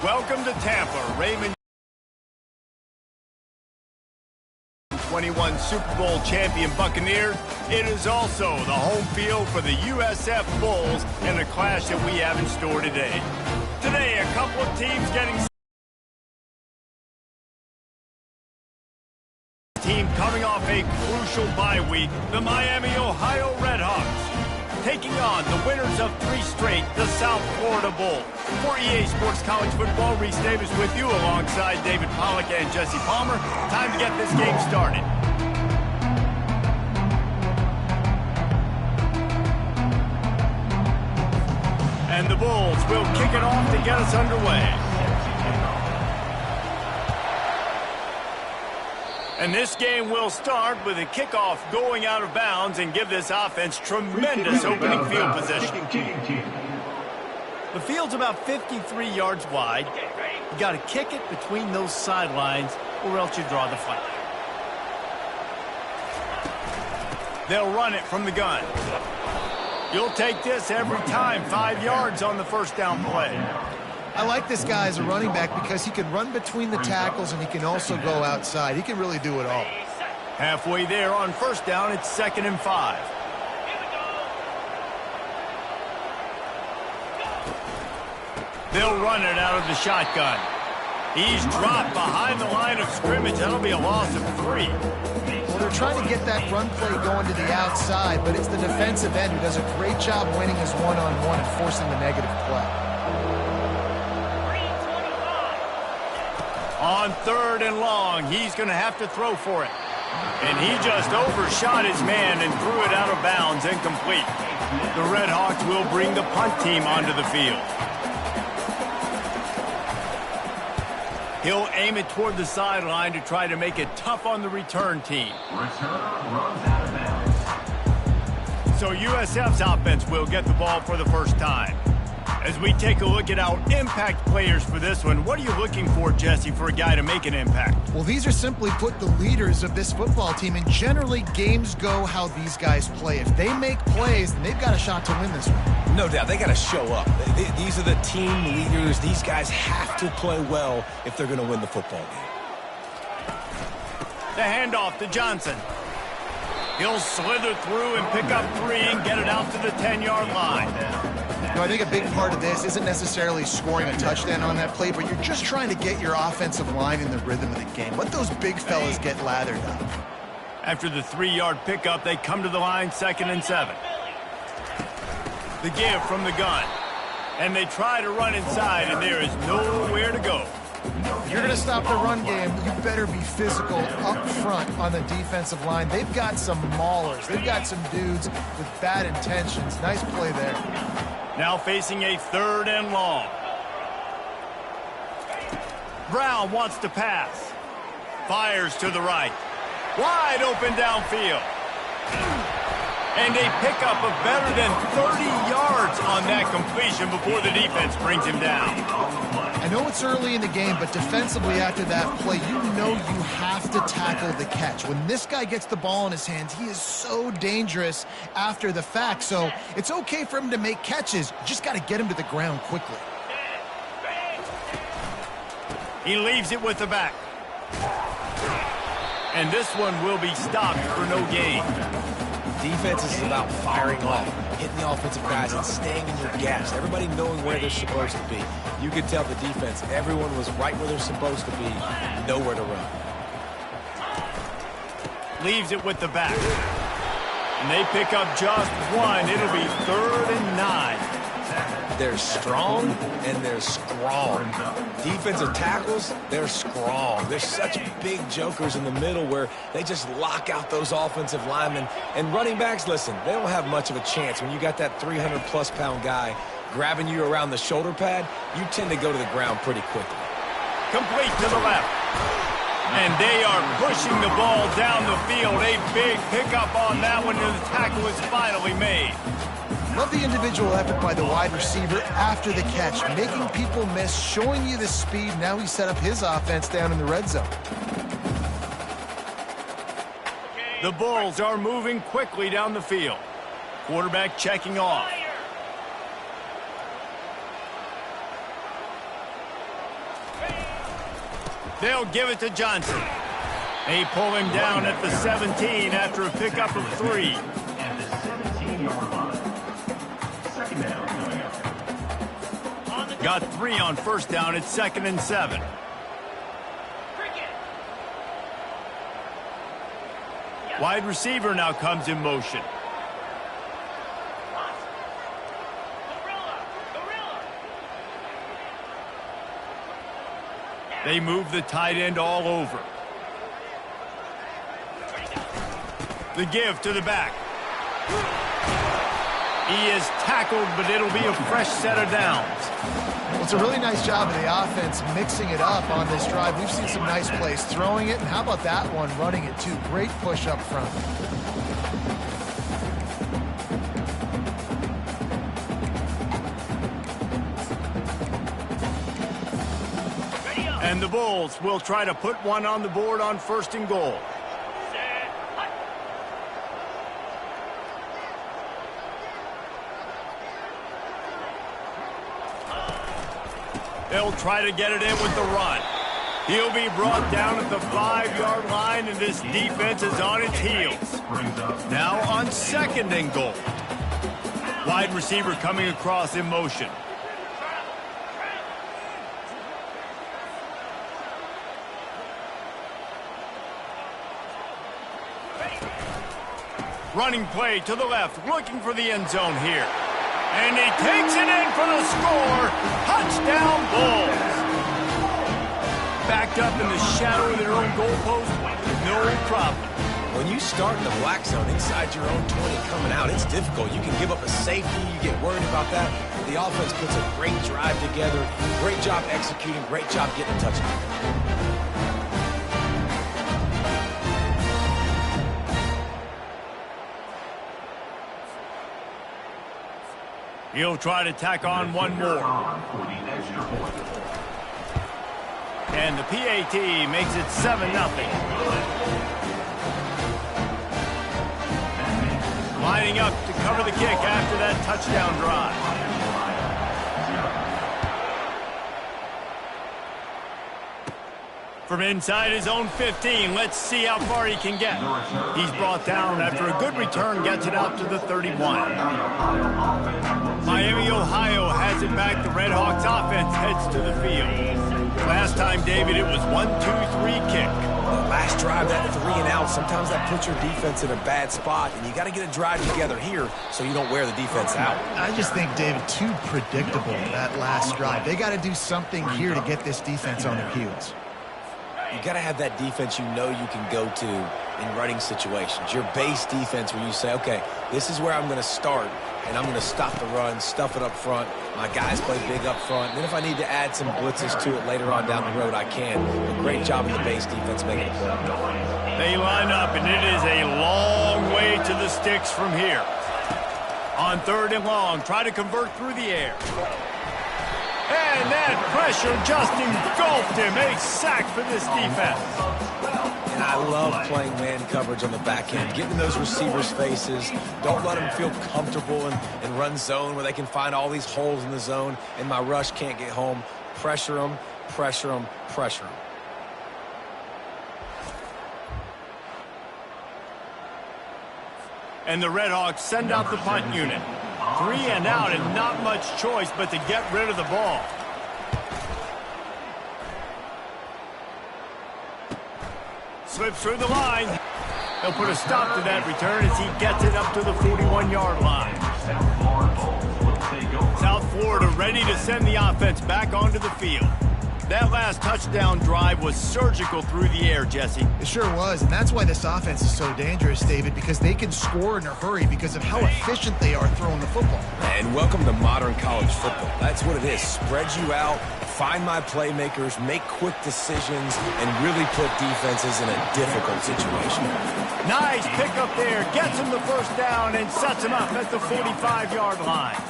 Welcome to Tampa, Raymond. 21 Super Bowl champion Buccaneers. It is also the home field for the USF Bulls in the clash that we have in store today. Today, a couple of teams getting team coming off a crucial bye week, the Miami, Ohio Redhawks, taking on the winners of 3 straight, the South Florida Bulls. For EA Sports College Football, Reese Davis with you alongside David Pollack and Jesse Palmer. Time to get this game started. And the Bulls will kick it off to get us underway. And this game will start with a kickoff going out of bounds and give this offense tremendous opening field position. The field's about 53 yards wide. You got to kick it between those sidelines or else you draw the flag. They'll run it from the gun. You'll take this every time, 5 yards on the first down play. I like this guy as a running back because he can run between the tackles and he can also go outside. He can really do it all. Halfway there on first down, it's 2nd and 5. They'll run it out of the shotgun. He's dropped behind the line of scrimmage. That'll be a loss of 3. Well, they're trying to get that run play going to the outside, but it's the defensive end who does a great job winning his one-on-one and forcing the negative play. On 3rd and long, he's going to have to throw for it. And he just overshot his man and threw it out of bounds, incomplete. The Redhawks will bring the punt team onto the field. He'll aim it toward the sideline to try to make it tough on the return team. So USF's offense will get the ball for the first time. As we take a look at our impact players for this one, what are you looking for, Jesse, for a guy to make an impact? Well, these are simply put the leaders of this football team, and generally games go how these guys play. If they make plays, then they've got a shot to win this one. No doubt. They got to show up. These are the team leaders. These guys have to play well if they're going to win the football game. The handoff to Johnson. He'll slither through and pick up 3 and get it out to the 10-yard line. You know, I think a big part of this isn't necessarily scoring a touchdown on that play, but you're just trying to get your offensive line in the rhythm of the game. Let those big fellas get lathered up. After the 3-yard pickup, they come to the line, 2nd and 7. The give from the gun. And they try to run inside, and there is nowhere to go. If you're going to stop the run game, you better be physical up front on the defensive line. They've got some maulers. They've got some dudes with bad intentions. Nice play there. Now facing a 3rd and long. Brown wants to pass. Fires to the right. Wide open downfield. And a pickup of better than 30 yards on that completion before the defense brings him down. I know it's early in the game, but defensively after that play, you know you have to tackle the catch. When this guy gets the ball in his hands, he is so dangerous after the fact. So it's okay for him to make catches. You just got to get him to the ground quickly. He leaves it with the back. And this one will be stopped for no gain. Defense is about firing off, hitting the offensive guys and staying in your gaps. Everybody knowing where they're supposed to be. You could tell the defense, everyone was right where they're supposed to be, nowhere to run. Leaves it with the back. And they pick up just 1. It'll be 3rd and 9. They're strong and they're strong. Defensive tackles, they're strong. They're such big jokers in the middle where they just lock out those offensive linemen. And running backs, listen, they don't have much of a chance. When you got that 300-plus pound guy grabbing you around the shoulder pad, you tend to go to the ground pretty quickly. Complete to the left. And they are pushing the ball down the field. A big pickup on that one, and the tackle is finally made. Love the individual effort by the wide receiver after the catch, making people miss, showing you the speed. Now he set up his offense down in the red zone. The Bulls are moving quickly down the field. Quarterback checking off. They'll give it to Johnson. They pull him down at the 17 after a pickup of 3. At the 17-yard line. Second down coming up. Got 3 on first down. It's 2nd and 7. Wide receiver now comes in motion. They move the tight end all over. The give to the back. He is tackled, but it'll be a fresh set of downs. Well, it's a really nice job of the offense mixing it up on this drive. We've seen some nice plays throwing it, and how about that one running it too? Great push up front. And the Bulls will try to put one on the board on 1st and goal. They'll try to get it in with the run. He'll be brought down at the 5-yard line, and this defense is on its heels. Now on 2nd and goal. Wide receiver coming across in motion. Running play to the left, looking for the end zone here. And he takes it in for the score. Touchdown, Bulls. Backed up in the shadow of their own goalpost, no problem. When you start in the black zone inside your own 20 coming out, it's difficult. You can give up a safety. You get worried about that. The offense puts a great drive together. Great job executing. Great job getting a touchdown. He'll try to tack on one more. And the PAT makes it 7-0. Lining up to cover the kick after that touchdown drive. From inside his own 15, let's see how far he can get. He's brought down after a good return, gets it out to the 31. Miami, Ohio has it back. The Red Hawks offense heads to the field. Last time, David, it was 1-2-3 kick. Last drive, that 3 and out, sometimes that puts your defense in a bad spot, and you got to get a drive together here so you don't wear the defense out. I just think, David, too predictable, that last drive. They got to do something here to get this defense on their heels. You got to have that defense you know you can go to in running situations. Your base defense where you say, okay, this is where I'm going to start, and I'm going to stop the run, stuff it up front. My guys play big up front. And then if I need to add some blitzes to it later on down the road, I can. A great job in the base defense making it work. They line up, and it is a long way to the sticks from here. On 3rd and long, try to convert through the air. And that pressure just engulfed him. A sack for this defense. And I love playing man coverage on the back end, getting those receivers' faces. Don't let them feel comfortable and run zone where they can find all these holes in the zone and my rush can't get home. Pressure them, pressure them, pressure them. And the Red Hawks send out the punt unit. 3 and out, and not much choice but to get rid of the ball. Slips through the line. They'll put a stop to that return as he gets it up to the 41-yard line. South Florida ready to send the offense back onto the field. That last touchdown drive was surgical through the air, Jesse. It sure was, and that's why this offense is so dangerous, David, because they can score in a hurry because of how efficient they are throwing the football. And welcome to modern college football. That's what it is. Spread you out, find my playmakers, make quick decisions, and really put defenses in a difficult situation. Nice pickup there. Gets him the first down and sets him up at the 45-yard line.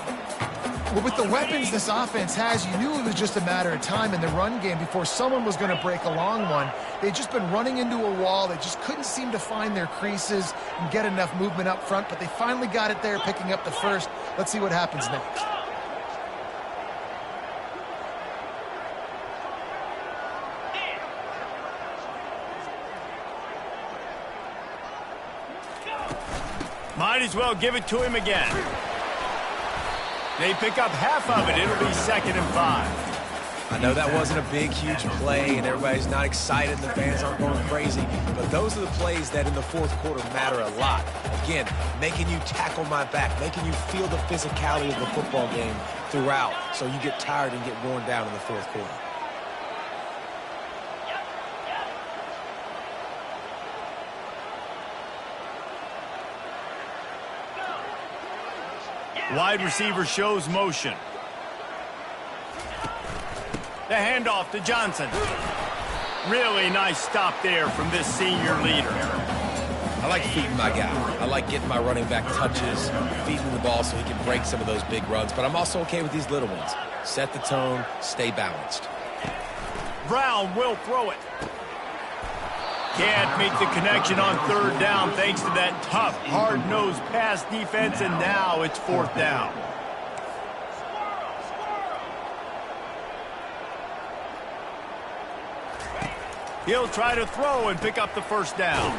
Well, with the weapons this offense has, you knew it was just a matter of time in the run game before someone was going to break a long one. They'd just been running into a wall. They just couldn't seem to find their creases and get enough movement up front, but they finally got it there, picking up the first. Let's see what happens next. Might as well give it to him again. They pick up half of it. It'll be 2nd and 5. I know that wasn't a big, huge play, and everybody's not excited, and the fans aren't going crazy, but those are the plays that in the fourth quarter matter a lot. Again, making you tackle my back, making you feel the physicality of the football game throughout, so you get tired and get worn down in the fourth quarter. Wide receiver shows motion. The handoff to Johnson. Really nice stop there from this senior leader. I like feeding my guy. I like getting my running back touches, feeding the ball so he can break some of those big runs. But I'm also okay with these little ones. Set the tone, stay balanced. Brown will throw it. Can't make the connection on 3rd down thanks to that tough, hard-nosed pass defense, and now it's 4th down. He'll try to throw and pick up the 1st down.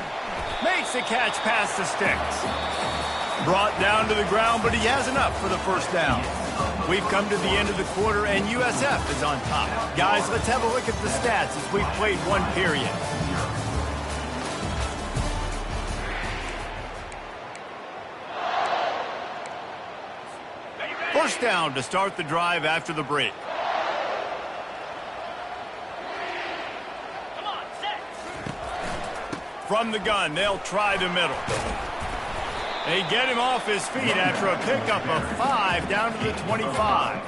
Makes the catch past the sticks. Brought down to the ground, but he has enough for the 1st down. We've come to the end of the quarter, and USF is on top. Guys, let's have a look at the stats as we've played 1 period. First down to start the drive after the break. From the gun, they'll try the middle. They get him off his feet after a pickup of 5 down to the 25.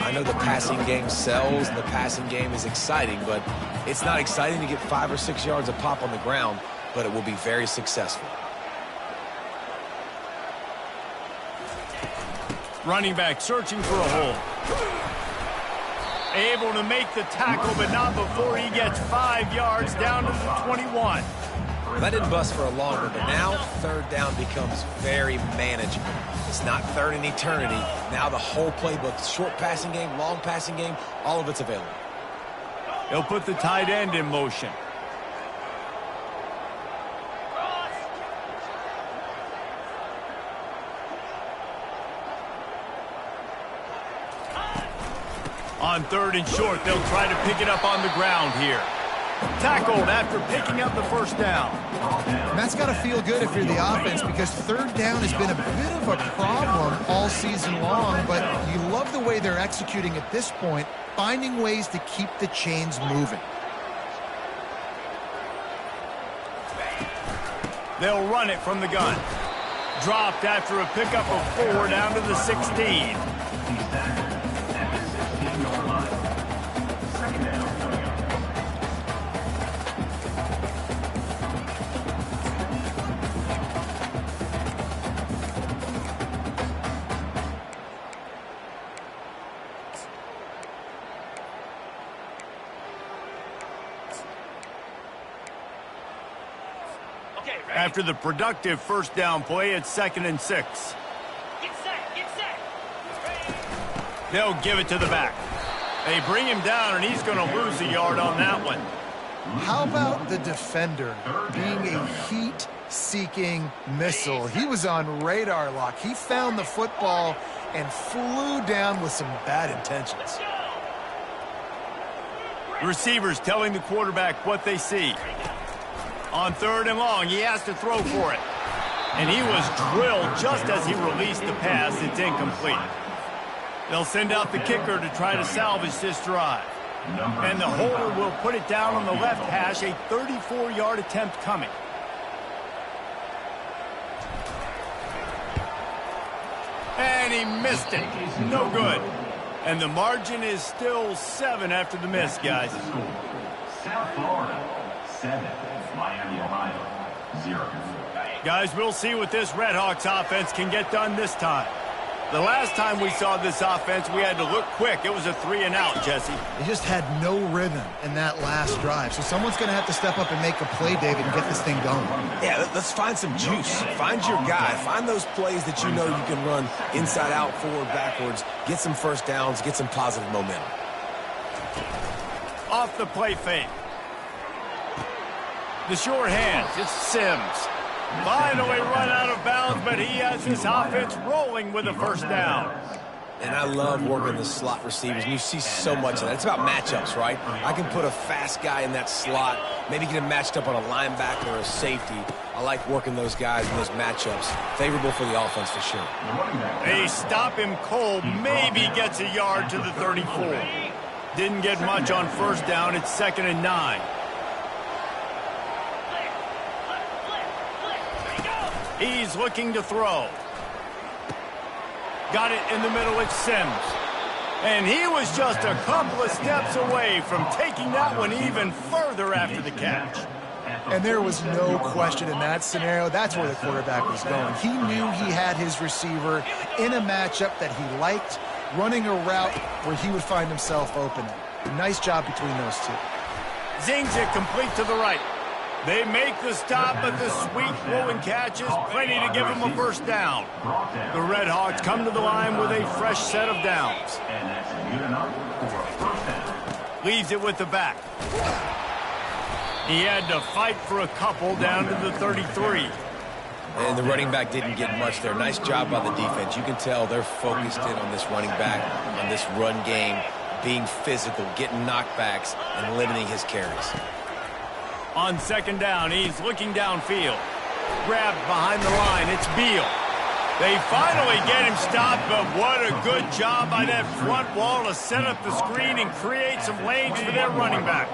I know the passing game sells and the passing game is exciting, but it's not exciting to get 5 or 6 yards of pop on the ground, but it will be very successful. Running back searching for a hole. Able to make the tackle, but not before he gets 5 yards down to the 21. That didn't bust for a long one, but now 3rd down becomes very manageable. It's not 3rd and eternity. Now the whole playbook, short passing game, long passing game, all of it's available. He'll put the tight end in motion. On 3rd and short, they'll try to pick it up on the ground here. Tackled after picking up the 1st down. And that's got to feel good if you're the offense, because 3rd down has been a bit of a problem all season long, but you love the way they're executing at this point, finding ways to keep the chains moving. They'll run it from the gun. Dropped after a pickup of 4 down to the 16. After the productive 1st down play, it's 2nd and 6. Get set. They'll give it to the back. They bring him down, and he's going to lose a yard on that one. How about the defender being a heat-seeking missile? He was on radar lock. He found the football and flew down with some bad intentions. The receivers telling the quarterback what they see. On 3rd and long, he has to throw for it. And he was drilled just as he released the pass. It's incomplete. They'll send out the kicker to try to salvage this drive. And the holder will put it down on the left hash, a 34-yard attempt coming. And he missed it. No good. And the margin is still 7 after the miss, guys. South Florida, 7. Miami, Ohio, 0. Guys, we'll see what this Redhawks offense can get done this time. The last time we saw this offense, we had to look quick. It was a 3-and-out, Jesse. They just had no rhythm in that last drive. So someone's going to have to step up and make a play, David, and get this thing going. Yeah, let's find some juice. Find your guy. Find those plays that you know you can run inside out, forward, backwards. Get some 1st downs. Get some positive momentum. Off the play fake. The short hands. It's Sims. Finally run out of bounds, but he has his offense rolling with a first down. And I love working the slot receivers, and you see so much of that. It's about matchups, right? I can put a fast guy in that slot, maybe get him matched up on a linebacker or a safety. I like working those guys in those matchups. Favorable for the offense for sure. They stop him cold, maybe gets a yard to the 34. Didn't get much on first down. It's 2nd and 9. He's looking to throw. Got it in the middle, it's Sims. And he was just a couple of steps away from taking that one even further after the catch. And there was no question in that scenario. That's where the quarterback was going. He knew he had his receiver in a matchup that he liked, running a route where he would find himself open. Nice job between those two. Zings it complete to the right. They make the stop, but the sweet rolling catch is plenty to give him a first down. The Red Hawks come to the line with a fresh set of downs. And that's good enough for a first down. Leaves it with the back. He had to fight for a couple down to the 33. And the running back didn't get much there. Nice job by the defense. You can tell they're focused in on this running back, on this run game, being physical, getting knockbacks, and limiting his carries. On 2nd down, he's looking downfield. Grabbed behind the line, it's Beal. They finally get him stopped, but what a good job by that front wall to set up the screen and create some lanes for their running back.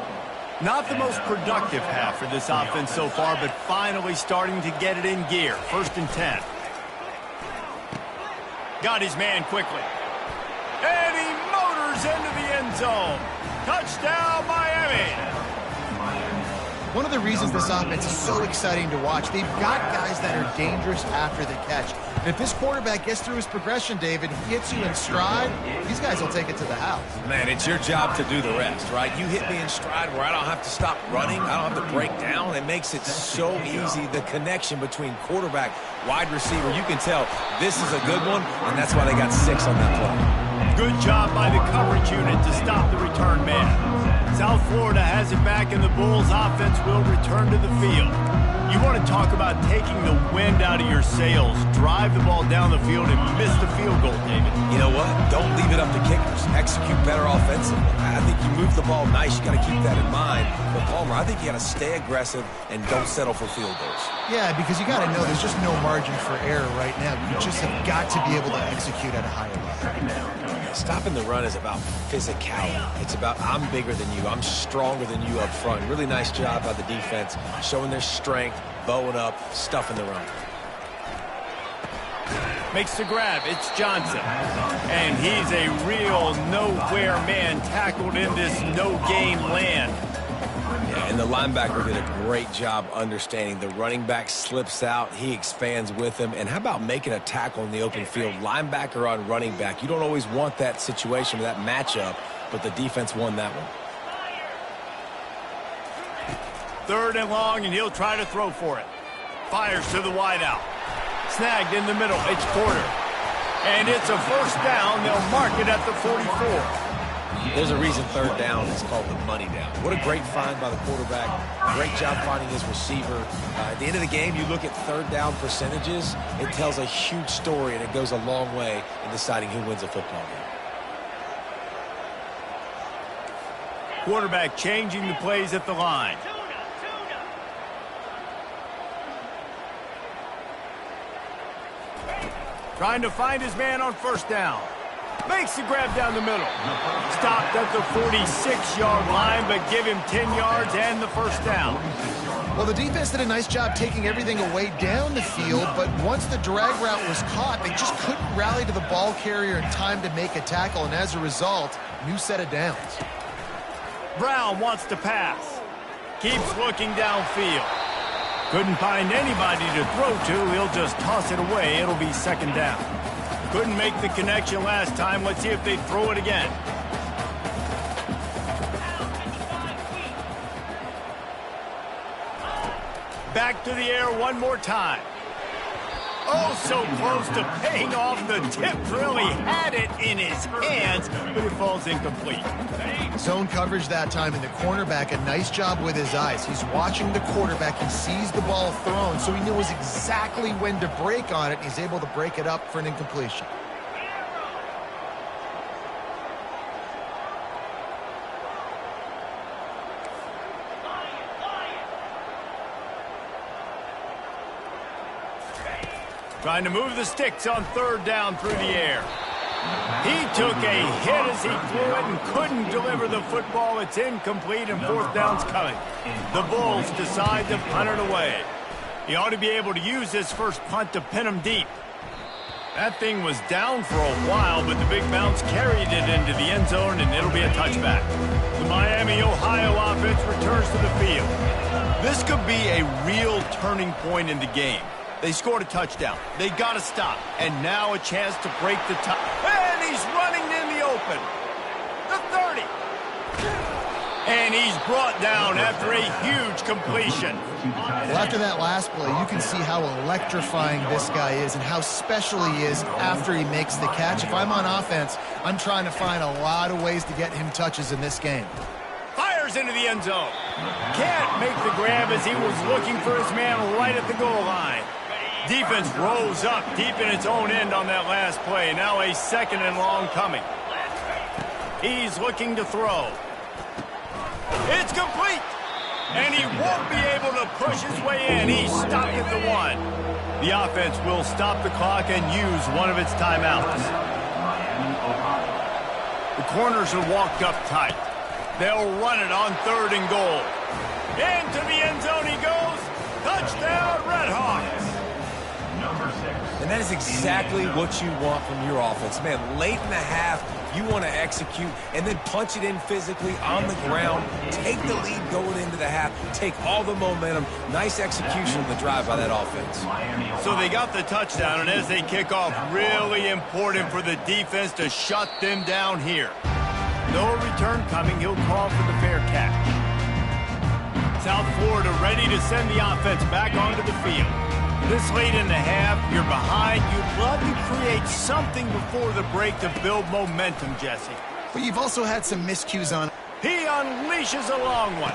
Not the most productive half for this offense so far, but finally starting to get it in gear. 1st and 10. Got his man quickly. And he motors into the end zone. Touchdown, Miami. One of the reasons this offense is so exciting to watch, they've got guys that are dangerous after the catch. And if this quarterback gets through his progression, David, he hits you in stride, these guys will take it to the house. Man, it's your job to do the rest, right? You hit me in stride where I don't have to stop running. I don't have to break down. It makes it so easy, the connection between quarterback, wide receiver. You can tell this is a good one, and that's why they got 6 on that play. Good job by the coverage unit to stop the return man. South Florida has it back, and the Bulls offense will return to the field. You want to talk about taking the wind out of your sails. Drive the ball down the field and miss the field goal, David. You know what? Don't leave it up to kickers. Execute better offensively. I think you move the ball nice. You got to keep that in mind. But Palmer, I think you got to stay aggressive and don't settle for field goals. Yeah, because you got to know there's just no margin for error right now. You just have got to be able to execute at a higher level. Stopping the run is about physicality. It's about I'm bigger than you. I'm stronger than you up front. Really nice job by the defense, showing their strength, bowing up, stuffing the run. Makes the grab. It's Johnson. And he's a real nowhere man tackled in this no-game land. Yeah, and the linebacker did a great job understanding. The running back slips out. He expands with him. And how about making a tackle in the open field? Linebacker on running back. You don't always want that situation or that matchup, but the defense won that one. 3rd and long, and he'll try to throw for it. Fires to the wideout. Snagged in the middle. It's Porter. And it's a first down. They'll mark it at the 44. There's a reason 3rd down is called the money down. What a great find by the quarterback. Great job finding his receiver. At the end of the game, you look at 3rd down percentages. It tells a huge story, and it goes a long way in deciding who wins a football game. Quarterback changing the plays at the line. Trying to find his man on 1st down. Makes the grab down the middle. Stopped at the 46-yard line, but give him 10 yards and the first down. Well, the defense did a nice job taking everything away down the field, but once the drag route was caught, they just couldn't rally to the ball carrier in time to make a tackle, and as a result, new set of downs. Brown wants to pass. Keeps looking downfield. Couldn't find anybody to throw to. He'll just toss it away. It'll be 2nd down. Couldn't make the connection last time. Let's see if they throw it again. Back to the air one more time. Oh, so close to paying off. The tip really had it in his hands, but it falls incomplete. Zone coverage that time, and the cornerback, a nice job with his eyes. He's watching the quarterback. He sees the ball thrown, so he knows exactly when to break on it. He's able to break it up for an incompletion. Trying to move the sticks on third down through the air. He took a hit as he threw it and couldn't deliver the football. It's incomplete and fourth down's coming. The Bulls decide to punt it away. He ought to be able to use his first punt to pin him deep. That thing was down for a while, but the big bounce carried it into the end zone, and it'll be a touchback. The Miami, Ohio offense returns to the field. This could be a real turning point in the game. They scored a touchdown. They got to stop. And now a chance to break the tie. And he's running in the open. The 30. And he's brought down after a huge completion. Well, after that last play, you can see how electrifying this guy is and how special he is after he makes the catch. If I'm on offense, I'm trying to find a lot of ways to get him touches in this game. Fires into the end zone. Can't make the grab as he was looking for his man right at the goal line. Defense rose up deep in its own end on that last play. Now a second and long coming. He's looking to throw. It's complete. And he won't be able to push his way in. He's stopped at the 1. The offense will stop the clock and use one of its timeouts. The corners are walked up tight. They'll run it on third and goal. Into the end zone he goes. Touchdown, Red Hawks. And that is exactly what you want from your offense. Man, late in the half, you want to execute and then punch it in physically on the ground, take the lead going into the half, take all the momentum. Nice execution of the drive by that offense. So they got the touchdown, and as they kick off, really important for the defense to shut them down here. No return coming. He'll call for the fair catch. South Florida ready to send the offense back onto the field. This late in the half, you're behind. You'd love to create something before the break to build momentum, Jesse. But you've also had some miscues on. He unleashes a long one.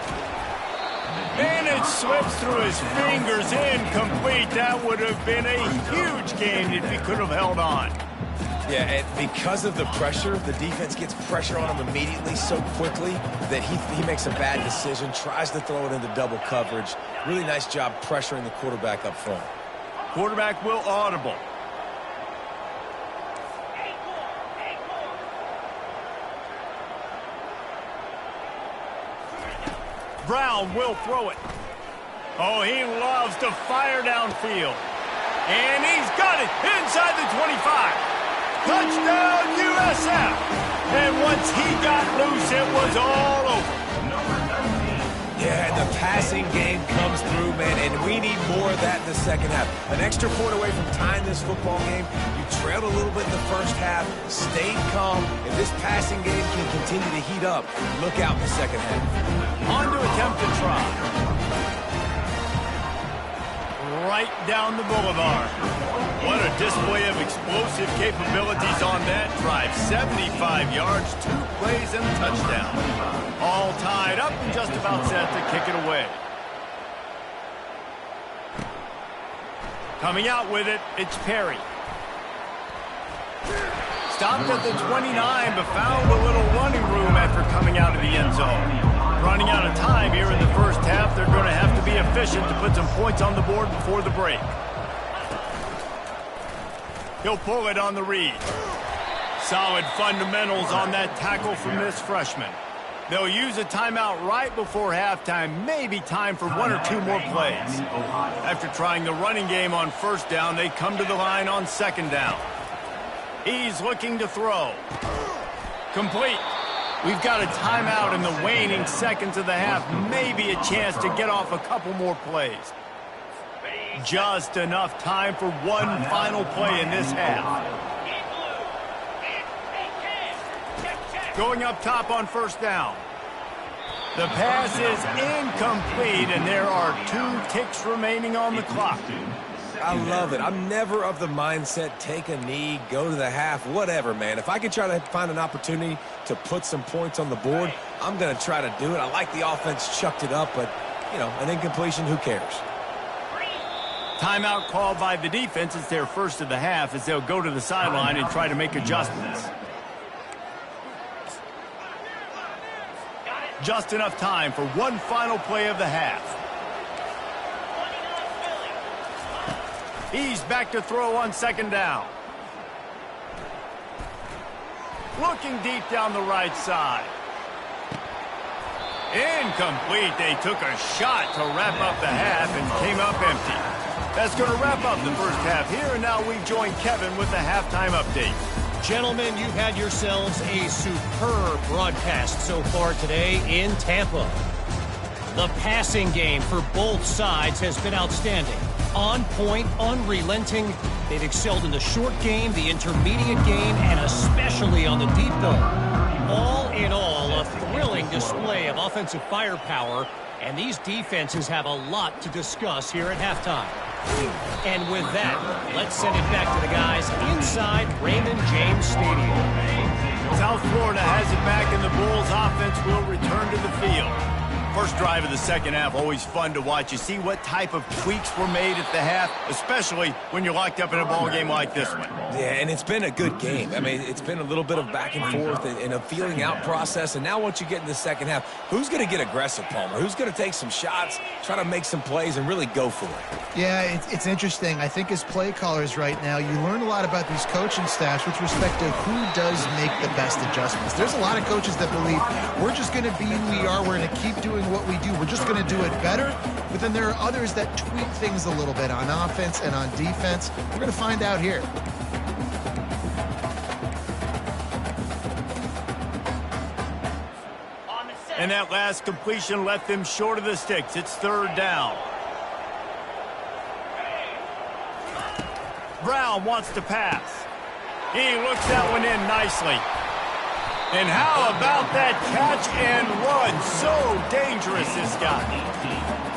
And it slips through his fingers, incomplete. That would have been a huge gain if he could have held on. Yeah, and because of the pressure, the defense gets pressure on him immediately so quickly that he makes a bad decision, tries to throw it into double coverage. Really nice job pressuring the quarterback up front. Quarterback will audible. Brown will throw it. Oh, he loves to fire downfield. And he's got it inside the 25. Touchdown, USF. And once he got loose, it was all over. Yeah, and the passing game comes through, man, and we need more of that in the second half. An extra point away from tying this football game. You trailed a little bit in the first half, stayed calm. If this passing game can continue to heat up, look out in the second half. On to attempt to try. Right down the boulevard. What a display of explosive capabilities on that drive. 75 yards, 2 plays, and a touchdown. All tied up and just about set to kick it away. Coming out with it, it's Perry. Stopped at the 29, but found a little running room after coming out of the end zone. Running out of time here in the first half. They're going to have to be efficient to put some points on the board before the break. He'll pull it on the read. Solid fundamentals on that tackle from this freshman. They'll use a timeout right before halftime. Maybe time for 1 or 2 more plays. After trying the running game on first down, they come to the line on second down. He's looking to throw. Complete. We've got a timeout in the waning seconds of the half. Maybe a chance to get off a couple more plays. Just enough time for one final play in this half. Going up top on first down. The pass is incomplete, and there are 2 ticks remaining on the clock. I love it. I'm never of the mindset, take a knee, go to the half, whatever, man. If I can try to find an opportunity to put some points on the board, I'm going to try to do it. I like the offense chucked it up, but, you know, an incompletion, who cares? Timeout called by the defense. It's their first of the half as they'll go to the sideline and try to make adjustments. Just enough time for one final play of the half. He's back to throw on second down. Looking deep down the right side. Incomplete. They took a shot to wrap up the half and came up empty. That's going to wrap up the first half here, and now we join Kevin with the halftime update. Gentlemen, you've had yourselves a superb broadcast so far today in Tampa. The passing game for both sides has been outstanding. On point, unrelenting. They've excelled in the short game, the intermediate game, and especially on the deep ball. All in all, a thrilling display of offensive firepower, and these defenses have a lot to discuss here at halftime. And with that, let's send it back to the guys inside Raymond James Stadium. South Florida has it back, and the Bulls offense will return to the field. First drive of the second half, always fun to watch. You see what type of tweaks were made at the half, especially when you're locked up in a ball game like this one. Yeah, and it's been a good game. I mean, it's been a little bit of back and forth and a feeling out process. And now once you get in the second half, who's going to get aggressive, Palmer? Who's going to take some shots, try to make some plays, and really go for it? Yeah, it's interesting. I think as play callers right now, you learn a lot about these coaching staffs with respect to who does make the best adjustments. There's a lot of coaches that believe we're just going to be who we are. We're going to keep doing what we do. We're just going to do it better. But then there are others that tweak things a little bit on offense and on defense. We're going to find out here. And that last completion left them short of the sticks. It's third down. Brown wants to pass. He looks that one in nicely. And how about that catch and run? So dangerous, this guy.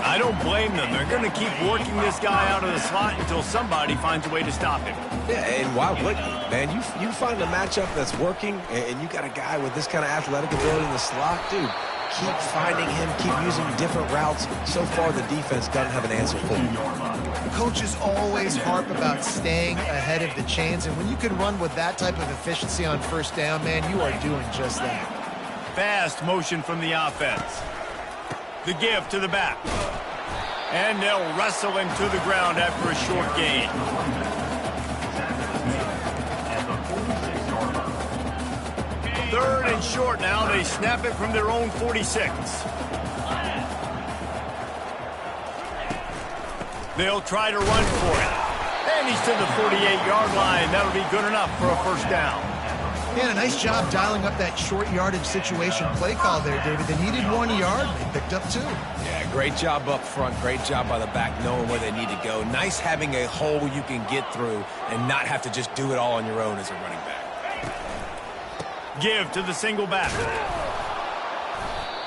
I don't blame them. They're going to keep working this guy out of the slot until somebody finds a way to stop him. Yeah, and why wouldn't you, man? You find a matchup that's working, and you got a guy with this kind of athletic ability in the slot, dude. Keep finding him, keep using different routes. So far, the defense doesn't have an answer for him. Coaches always harp about staying ahead of the chains, and when you can run with that type of efficiency on first down, man, you are doing just that. Fast motion from the offense. The give to the back. And they'll wrestle him to the ground after a short gain. Third and short now. They snap it from their own 46. They'll try to run for it. And he's to the 48-yard line. That'll be good enough for a first down. Yeah, a nice job dialing up that short yardage situation play call there, David. They needed 1 yard. They picked up 2. Yeah, great job up front. Great job by the back knowing where they need to go. Nice having a hole you can get through and not have to just do it all on your own as a running back. Give to the single back.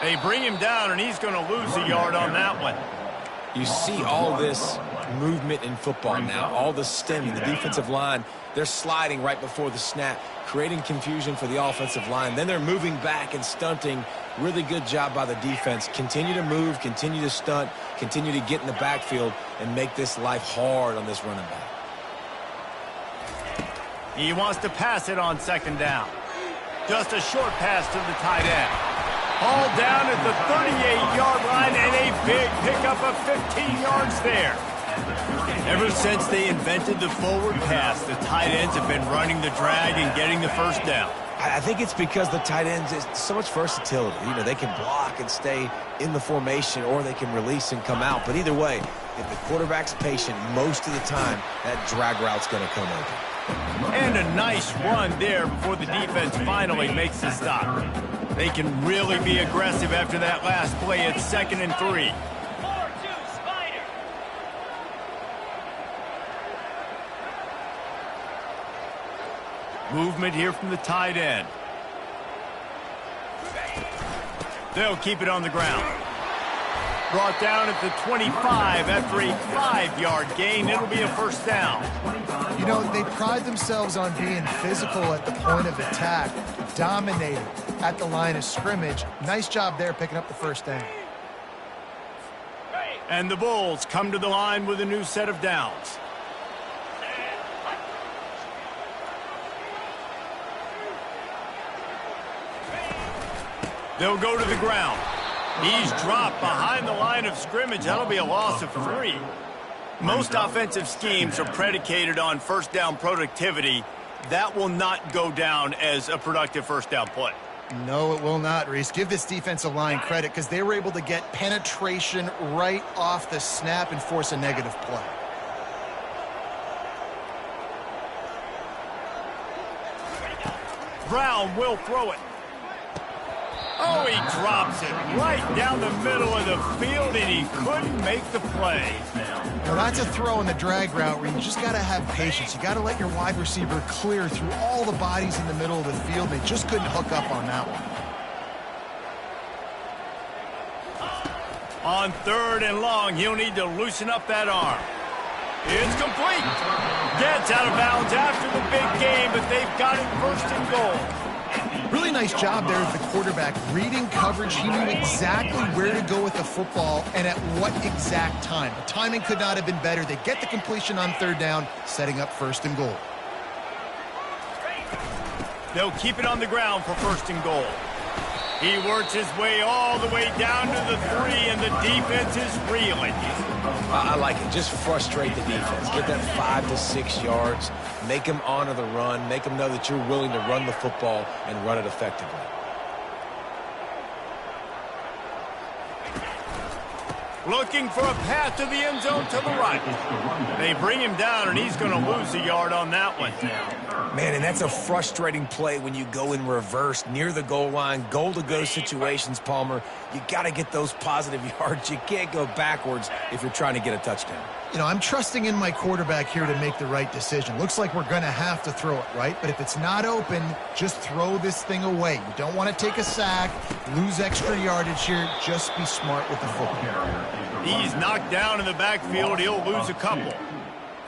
They bring him down, and he's going to lose a yard on that one. You see all this movement in football now, all the stemming, the defensive line, they're sliding right before the snap, creating confusion for the offensive line. Then they're moving back and stunting. Really good job by the defense. Continue to move, continue to stunt, continue to get in the backfield and make this life hard on this running back. He wants to pass it on second down. Just a short pass to the tight end. All down at the 38-yard line, and a big pickup of 15 yards there. Ever since they invented the forward pass, the tight ends have been running the drag and getting the first down. I think it's because the tight ends is so much versatility. You know, they can block and stay in the formation, or they can release and come out. But either way, if the quarterback's patient, most of the time, that drag route's going to come open. And a nice run there before the defense finally makes the stop. They can really be aggressive after that last play. It's 2nd and 3. 4-2 Spider. Movement here from the tight end. They'll keep it on the ground. Brought down at the 25 after a 5-yard gain. It'll be a first down. You know, they pride themselves on being physical at the point of attack, dominating at the line of scrimmage. Nice job there picking up the first down. And the Bulls come to the line with a new set of downs. They'll go to the ground. He's dropped behind the line of scrimmage. That'll be a loss of 3. Most offensive schemes are predicated on first down productivity. That will not go down as a productive first down play. No, it will not, Reese. Give this defensive line credit because they were able to get penetration right off the snap and force a negative play. Brown will throw it. Oh, he drops it right down the middle of the field, and he couldn't make the play. Now, that's a throw in the drag route where you just got to have patience. You got to let your wide receiver clear through all the bodies in the middle of the field. They just couldn't hook up on that one. On 3rd and long, he'll need to loosen up that arm. It's complete. Gets out of bounds after the big game, but they've got it first and goal. Really nice job there as the quarterback. Reading coverage, he knew exactly where to go with the football and at what exact time. The timing could not have been better. They get the completion on 3rd down, setting up 1st and goal. They'll keep it on the ground for 1st and goal. He works his way all the way down to the 3, and the defense is reeling. I like it. Just frustrate the defense. Get that 5 to 6 yards. Make them honor the run. Make them know that you're willing to run the football and run it effectively. Looking for a path to the end zone to the right. They bring him down, and he's going to lose a yard on that one. Man, and that's a frustrating play when you go in reverse near the goal line, goal-to-go situations, Palmer. You got to get those positive yards. You can't go backwards if you're trying to get a touchdown. You know, I'm trusting in my quarterback here to make the right decision. Looks like we're going to have to throw it, right? But if it's not open, just throw this thing away. You don't want to take a sack, lose extra yardage here. Just be smart with the football. He's knocked down in the backfield. He'll lose a couple.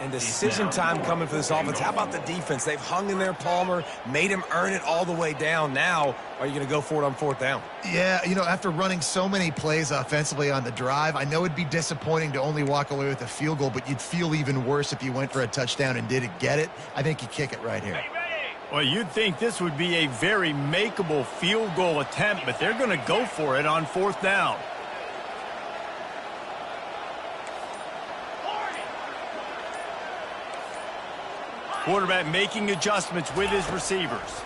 And decision time coming for this offense. How about the defense? They've hung in there, Palmer, made him earn it all the way down. Now, are you going to go for it on 4th down? Yeah, you know, after running so many plays offensively on the drive, I know it'd be disappointing to only walk away with a field goal, but you'd feel even worse if you went for a touchdown and didn't get it. I think you kick it right here. Well, you'd think this would be a very makeable field goal attempt, but they're going to go for it on 4th down. Quarterback making adjustments with his receivers.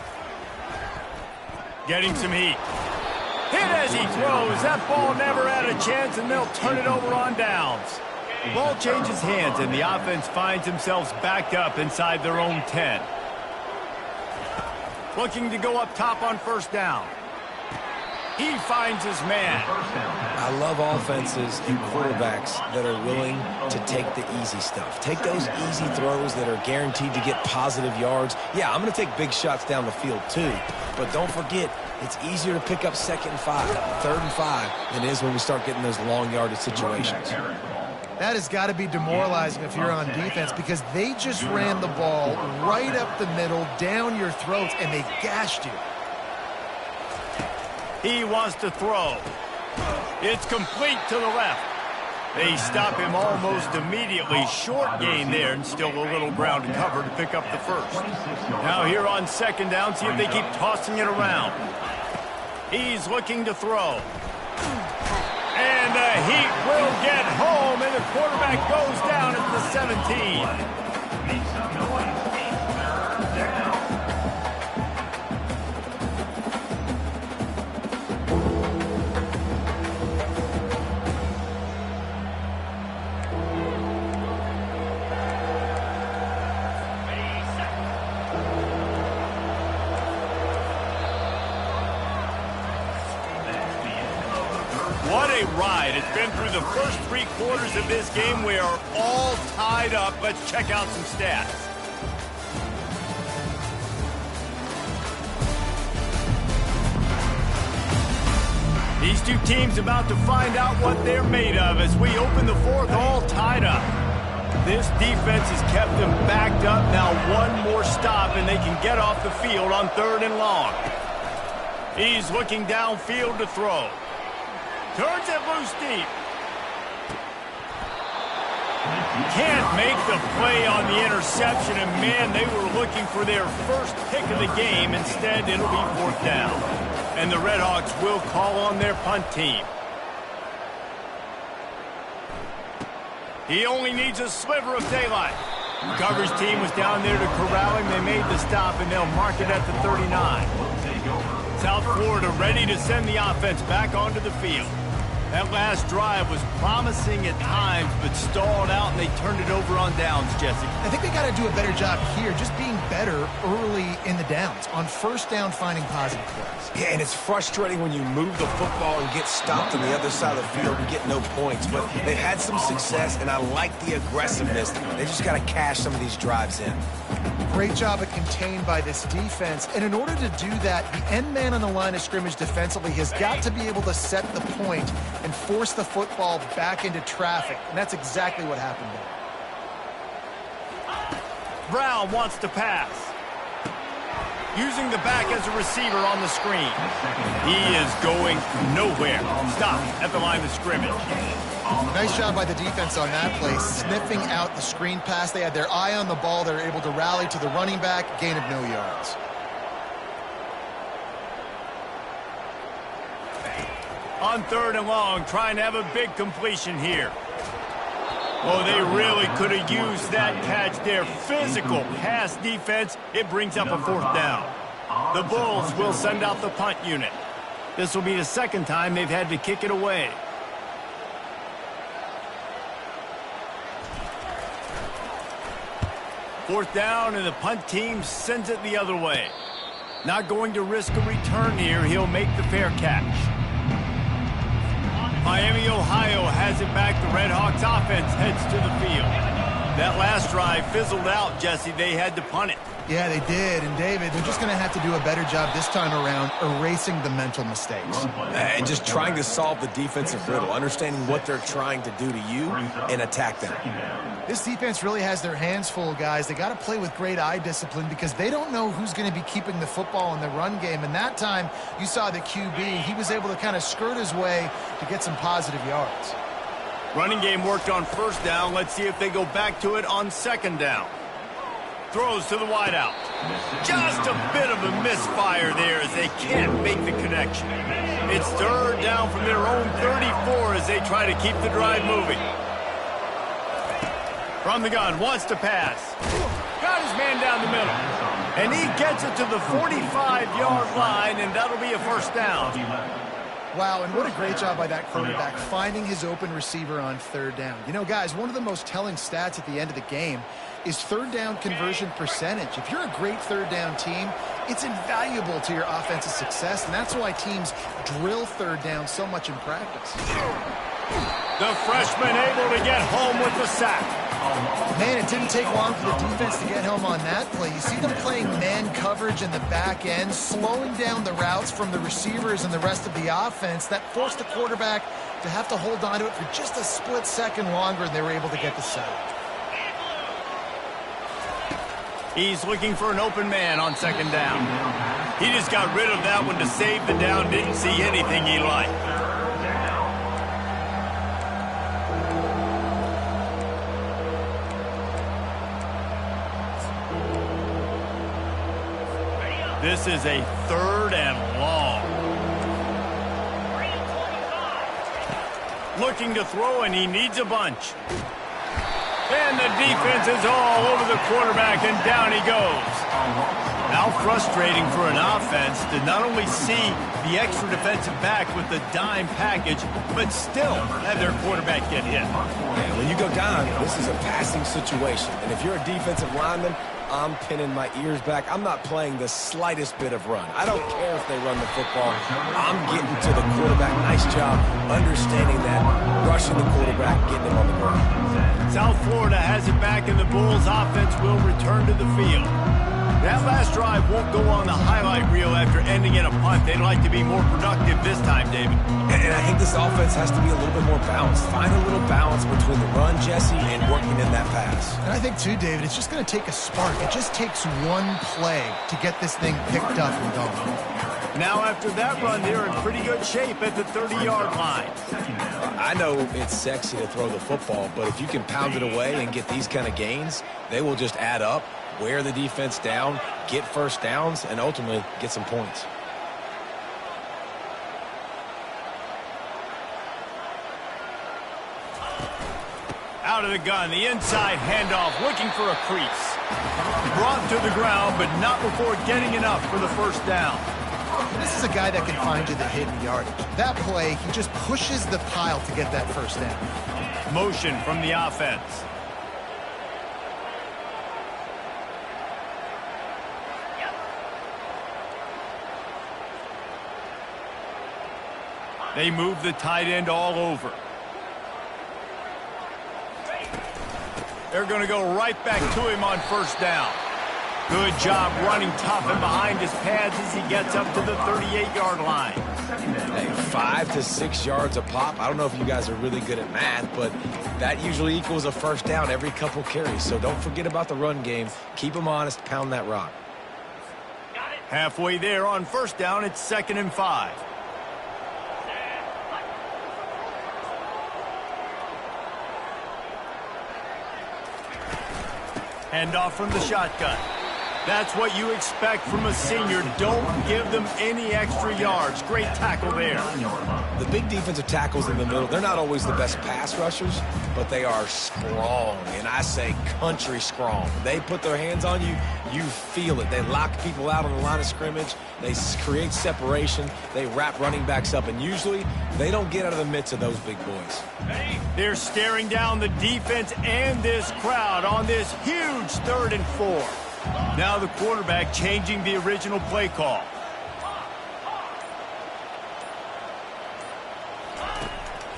Getting some heat. Hit as he throws. That ball never had a chance, and they'll turn it over on downs. Ball changes hands, and the offense finds themselves backed up inside their own 10. Looking to go up top on 1st down. He finds his man. I love offenses and quarterbacks that are willing to take the easy stuff. Take those easy throws that are guaranteed to get positive yards. Yeah, I'm going to take big shots down the field too. But don't forget, it's easier to pick up 2nd and 5, 3rd and 5 than it is when we start getting those long yardage situations. That has got to be demoralizing if you're on defense because they just ran the ball right up the middle, down your throats, and they gashed you. He wants to throw. It's complete to the left. They stop him almost immediately. Short gain there, and still a little ground to cover to pick up the 1st. Now here on 2nd down, see if they keep tossing it around. He's looking to throw. And the heat will get home, and the quarterback goes down at the 17. What a ride. It's been through the first 3 quarters of this game. We are all tied up. Let's check out some stats. These two teams about to find out what they're made of as we open the fourth all tied up. This defense has kept them backed up. Now one more stop and they can get off the field on 3rd and long. He's looking downfield to throw. Turns it loose deep. Can't make the play on the interception, and man, they were looking for their first pick of the game. Instead, it'll be 4th down. And the Redhawks will call on their punt team. He only needs a sliver of daylight. Coverage team was down there to corral him. They made the stop, and they'll mark it at the 39. South Florida ready to send the offense back onto the field. That last drive was promising at times, but stalled out, and they turned it over on downs, Jesse. I think they got to do a better job here, just being better early in the downs. On 1st down, finding positive plays. Yeah, and it's frustrating when you move the football and get stopped on the other side of the field and get no points. But they've had some success, and I like the aggressiveness. They just got to cash some of these drives in. Great job of contained by this defense. And in order to do that, the end man on the line of scrimmage defensively has got to be able to set the point and force the football back into traffic. And that's exactly what happened there. Brown wants to pass. Using the back as a receiver on the screen. He is going nowhere. Stop at the line of scrimmage. Nice job by the defense on that play, sniffing out the screen pass. They had their eye on the ball. They were able to rally to the running back, gain of no yards. On 3rd and long, trying to have a big completion here. Oh, they really could have used that catch there. Physical pass defense. It brings up a 4th down. The Bulls will send out the punt unit. This will be the 2nd time they've had to kick it away. Fourth down, and the punt team sends it the other way. Not going to risk a return here. He'll make the fair catch. Miami, Ohio has it back. The Redhawks offense heads to the field. That last drive fizzled out, Jesse. They had to punt it. Yeah, they did. And, David, they're just going to have to do a better job this time around erasing the mental mistakes. And just trying to solve the defensive riddle, understanding what they're trying to do to you and attack them. This defense really has their hands full, guys. They got to play with great eye discipline because they don't know who's going to be keeping the football in the run game. And that time, you saw the QB. He was able to kind of skirt his way to get some positive yards. Running game worked on 1st down. Let's see if they go back to it on 2nd down. Throws to the wideout. Just a bit of a misfire there as they can't make the connection. It's 3rd down from their own 34 as they try to keep the drive moving. From the gun, wants to pass. Got his man down the middle. And he gets it to the 45-yard line, and that'll be a 1st down. Wow, and what a great job by that quarterback, finding his open receiver on 3rd down. You know, guys, one of the most telling stats at the end of the game is 3rd down conversion percentage. If you're a great 3rd down team, it's invaluable to your offensive success, and that's why teams drill 3rd down so much in practice. The freshman able to get home with the sack. Man, it didn't take long for the defense to get home on that play. You see them playing man coverage in the back end, slowing down the routes from the receivers and the rest of the offense. That forced the quarterback to have to hold on to it for just a split second longer, and they were able to get the sack. He's looking for an open man on 2nd down. He just got rid of that one to save the down. Didn't see anything he liked. This is a 3rd and long. Looking to throw, and he needs a bunch. And the defense is all over the quarterback, and down he goes. How frustrating for an offense to not only see the extra defensive back with the dime package, but still have their quarterback get hit. Yeah, when you go down, this is a passing situation. And if you're a defensive lineman, I'm pinning my ears back. I'm not playing the slightest bit of run. I don't care if they run the football. I'm getting to the quarterback. Nice job understanding that, rushing the quarterback, getting him on the ground. South Florida has it back, and the Bulls offense will return to the field. That last drive won't go on the highlight reel after ending in a punt. They'd like to be more productive this time, David. And I think this offense has to be a little bit more balanced. Find a little balance between the run, Jesse, and working in that pass. And I think, too, David, it's just going to take a spark. It just takes one play to get this thing picked up and going. Now, after that run, they're in pretty good shape at the 30-yard line. I know it's sexy to throw the football, but if you can pound it away and get these kind of gains, they will just add up, wear the defense down, get first downs, and ultimately get some points. Out of the gun, the inside handoff, looking for a crease. Brought to the ground, but not before getting enough for the first down. This is a guy that can find you the hidden yardage. That play, he just pushes the pile to get that first down. Motion from the offense. They move the tight end all over. They're going to go right back to him on first down. Good job running top and behind his pads as he gets up to the 38-yard line. Hey, 5 to 6 yards a pop. I don't know if you guys are really good at math, but that usually equals a first down every couple carries. So don't forget about the run game. Keep them honest. Pound that rock. Halfway there on first down, it's 2nd and 5. Handoff from the shotgun. That's what you expect from a senior. Don't give them any extra yards. Great tackle there. The big defensive tackles in the middle, they're not always the best pass rushers, but they are strong, and I say country strong. They put their hands on you, you feel it. They lock people out on the line of scrimmage. They create separation. They wrap running backs up, and usually they don't get out of the midst of those big boys. They're staring down the defense and this crowd on this huge 3rd and 4. Now the quarterback changing the original play call.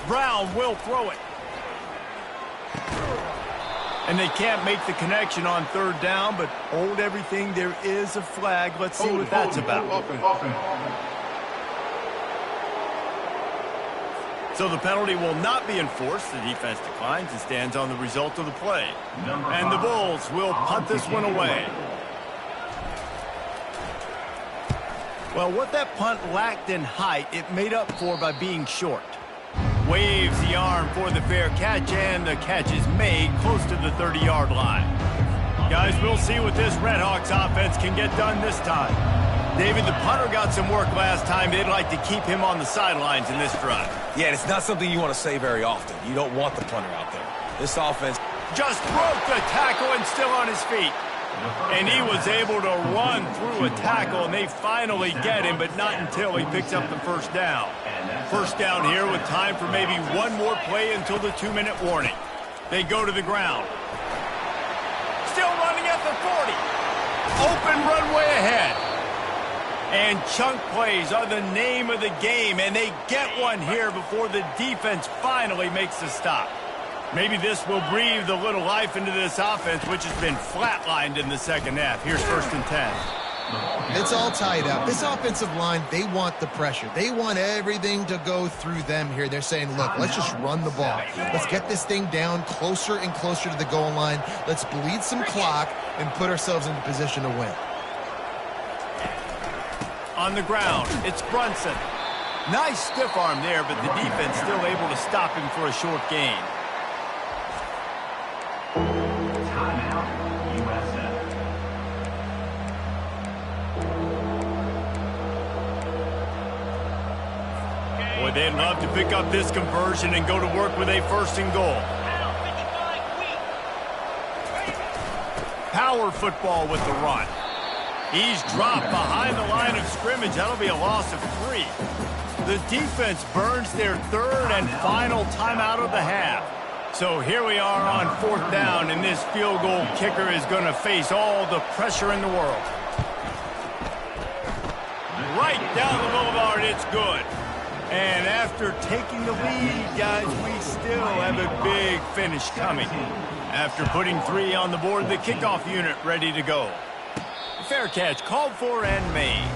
Brown will throw it. And they can't make the connection on 3rd down, but hold everything. There is a flag. Let's see what that's about. So the penalty will not be enforced. The defense declines and stands on the result of the play. And the Bulls will punt this one away. Well, what that punt lacked in height, it made up for by being short. Waves the arm for the fair catch, and the catch is made close to the 30-yard line. Guys, we'll see what this Redhawks offense can get done this time. David, the punter got some work last time. They'd like to keep him on the sidelines in this drive. Yeah, and it's not something you want to say very often. You don't want the punter out there. This offense just broke the tackle and still on his feet. And he was able to run through a tackle, and they finally get him, but not until he picks up the first down. First down here with time for maybe one more play until the 2-minute warning. They go to the ground. Still running at the 40. Open runway ahead. And chunk plays are the name of the game, and they get one here before the defense finally makes the stop. Maybe this will breathe a little life into this offense, which has been flatlined in the second half. Here's 1st and 10. It's all tied up. This offensive line, they want the pressure. They want everything to go through them here. They're saying, look, let's just run the ball. Let's get this thing down closer and closer to the goal line. Let's bleed some clock and put ourselves into position to win. On the ground, it's Brunson. Nice stiff arm there, but the defense still able to stop him for a short gain. Timeout, USA. Boy, they'd love to pick up this conversion and go to work with a 1st and goal. Power football with the run. He's dropped behind the line of scrimmage. That'll be a loss of 3. The defense burns their 3rd and final timeout of the half. So here we are on 4th down, and this field goal kicker is going to face all the pressure in the world. Right down the boulevard, it's good. And after taking the lead, guys, we still have a big finish coming. After putting 3 on the board, the kickoff unit ready to go. Fair catch called for and made.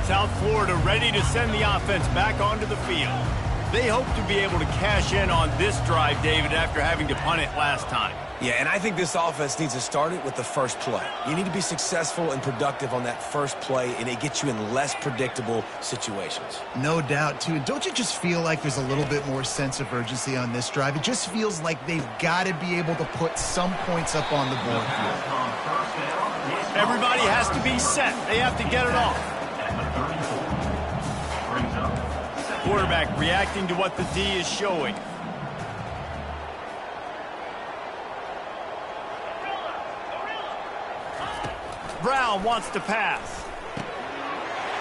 South Florida ready to send the offense back onto the field. They hope to be able to cash in on this drive, David, after having to punt it last time. Yeah, and I think this offense needs to start it with the first play. You need to be successful and productive on that first play, and it gets you in less predictable situations. No doubt, too. Don't you just feel like there's a little bit more sense of urgency on this drive? It just feels like they've got to be able to put some points up on the board here. Everybody has to be set. They have to get it off. Quarterback reacting to what the D is showing. Brown wants to pass.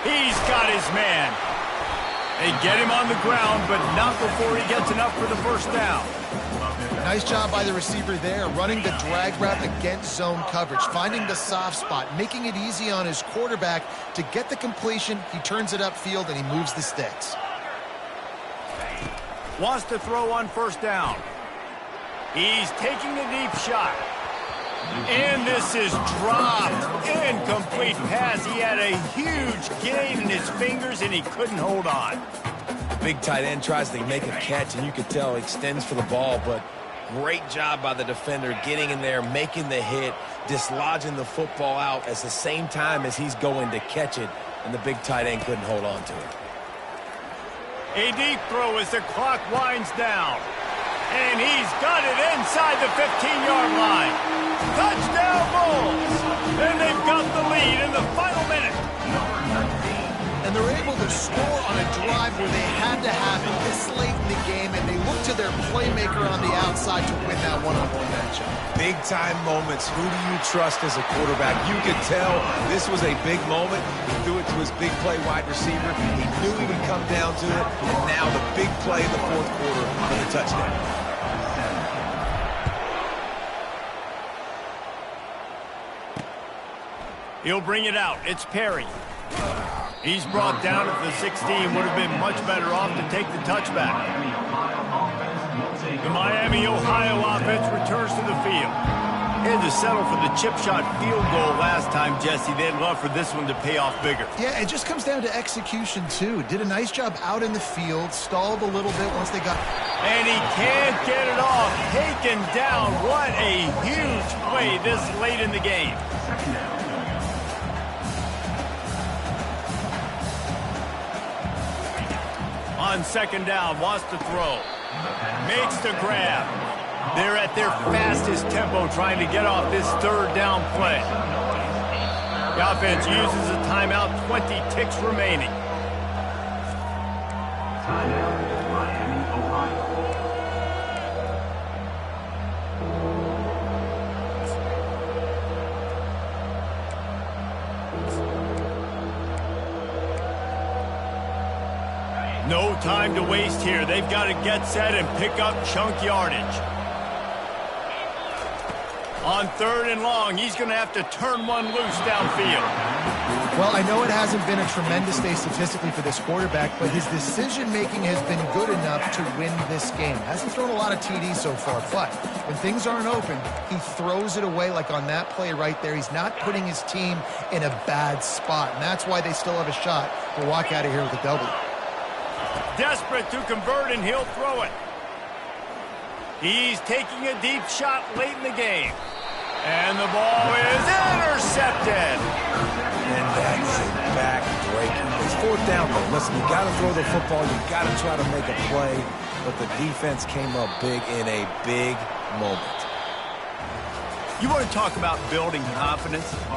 He's got his man. They get him on the ground, but not before he gets enough for the first down. Nice job by the receiver there, running the drag route against zone coverage, finding the soft spot, making it easy on his quarterback to get the completion. He turns it upfield, and he moves the sticks. Wants to throw on first down. He's taking a deep shot. And this is dropped. Incomplete pass. He had a huge gain in his fingers, and he couldn't hold on. Big tight end tries to make a catch, and you could tell he extends for the ball, but great job by the defender getting in there, making the hit, dislodging the football out at the same time as he's going to catch it, and the big tight end couldn't hold on to it. A deep throw as the clock winds down. And he's got it inside the 15-yard line. Touchdown Bulls! And they've got the lead in the final minute. And they're able to score on a drive where they had to have it this late in the game, and they look to their playmaker on the outside to win that one-on-one matchup. Big-time moments. Who do you trust as a quarterback? You could tell this was a big moment. He threw it to his big play wide receiver. He knew he would come down to it, and now the big play in the fourth quarter for the touchdown. He'll bring it out. It's Perry. He's brought down at the 16. Would have been much better off to take the touchback. The Miami, Ohio offense returns to the field. They had to settle for the chip shot field goal last time, Jesse. They'd love for this one to pay off bigger. Yeah, it just comes down to execution, too. Did a nice job out in the field, stalled a little bit once they got... And he can't get it off. Taken down. What a huge play this late in the game. On second down, wants to throw. Makes the grab. They're at their fastest tempo trying to get off this third down play. The offense uses a timeout, 20 ticks remaining. Timeout, Miami, Ohio. No time to waste here. They've got to get set and pick up chunk yardage. On third and long, he's going to have to turn one loose downfield. Well, I know it hasn't been a tremendous day statistically for this quarterback, but his decision-making has been good enough to win this game. Hasn't thrown a lot of TDs so far, but when things aren't open, he throws it away like on that play right there. He's not putting his team in a bad spot, and that's why they still have a shot to walk out of here with a W. Desperate to convert, and he'll throw it. He's taking a deep shot late in the game. And the ball is intercepted. And that's a back-breaking. It's fourth down, though. Listen, you got to throw the football. You got to try to make a play. But the defense came up big in a big moment. You want to talk about building confidence?